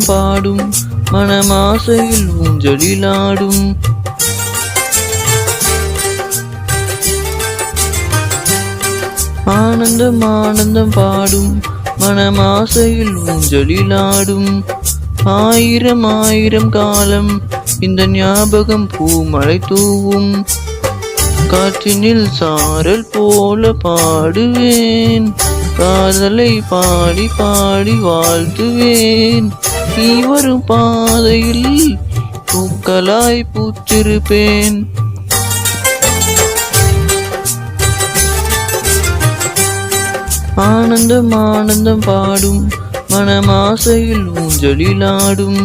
ஆனந்தம் பாடும் மனமாசையில் ஊஞ்சலிலாடும். ஆனந்தம் ஆனந்தம் பாடும் மனமாசையில் ஊஞ்சலிலாடும். ஆயிரம் ஆயிரம் காலம் இந்த ஞாபகம் பூமழை தூவும். காற்றினில் சாரல் போல பாடுவேன், காதலை பாடி பாடி வாழ்த்துவேன். நீ வரும் பாதையில் பூக்களாய் பூத்திருப்பேன். ஆனந்தம் ஆனந்தம் பாடும் மனமாசையில் ஊஞ்சலிலாடும்.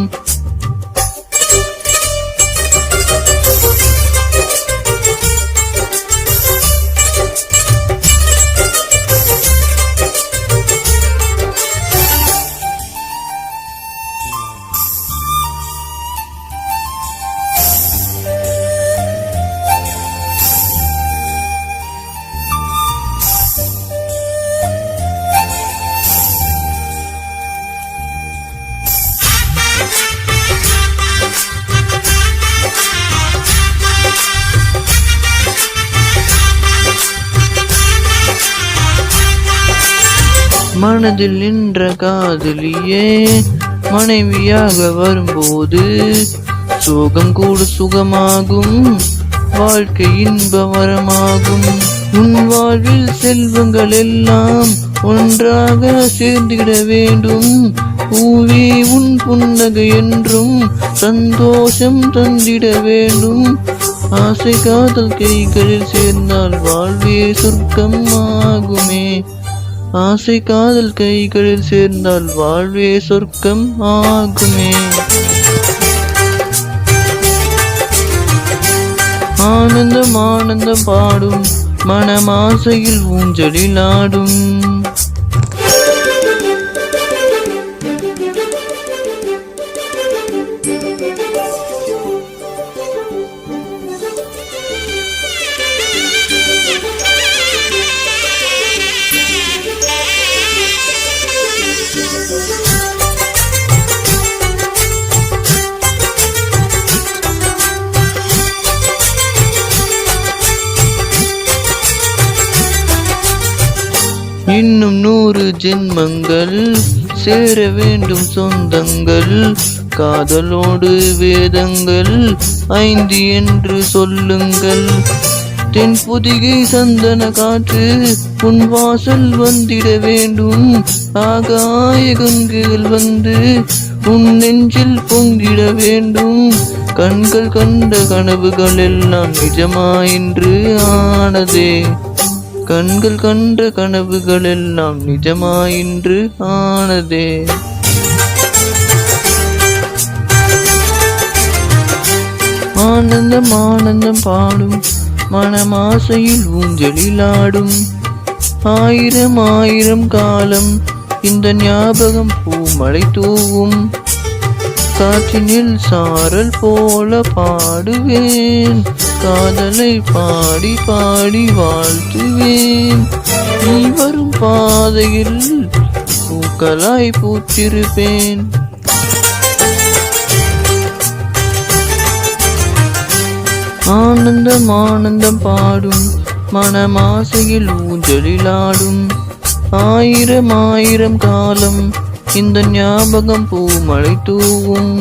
மனதில் நின்ற காதலியே மனைவியாக வரும்போது சோகம் கூட சுகமாகும், வாழ்க்கை இன்ப வரமாகும். உன் வாழ்வில் செல்வங்கள் எல்லாம் ஒன்றாக சேர்ந்திட வேண்டும். பூவே உன் புன்னகை என்றும் சந்தோஷம் தந்திட வேண்டும். ஆசை காதல் கைகளில் சேர்ந்தால் வாழ்வே சொர்க்கம் ஆகுமே. ஆசை காதல் கைகளில் சேர்ந்தால் வாழ்வே சொர்க்கம் ஆகுமே. ஆனந்தம் ஆனந்தம் பாடும் மனமாசையில் ஊஞ்சலிலாடும். இன்னும் 100 ஜென்மங்கள் சேர வேண்டும் சொந்தங்கள். காதலோடு வேதங்கள் 5 என்று சொல்லுங்கள். தென் புதிகை சந்தன காற்று உன் வாசல் வந்திட வேண்டும். ஆகாய கங்கைகள் வந்து உன் நெஞ்சில் பொங்கிட வேண்டும். கண்கள் கண்ட கனவுகள் எல்லாம் நிஜமாயின்று ஆனதே. கண்கள் கண்ட கனவுகள் எல்லாம் நிஜமாயின்று ஆனதே. ஆனந்தம் ஆனந்தம் பாடும் மனமாசையில் ஊஞ்சலிலாடும். ஆயிரம் ஆயிரம் காலம் இந்த ஞாபகம் பூமழை தூவும். காற்றினில் சாரல் போல பாடுவேன், காதலை பாடி பாடி வாழ்த்துவேன். நீ வரும் பாதையில் பூக்களாய் பூத்திருப்பேன். ஆனந்தம் ஆனந்தம் பாடும் மனமாசையில் ஊஞ்சலிலாடும். ஆயிரம் ஆயிரம் காலம் இந்த ஞாபகம் பூமழை தூவும்.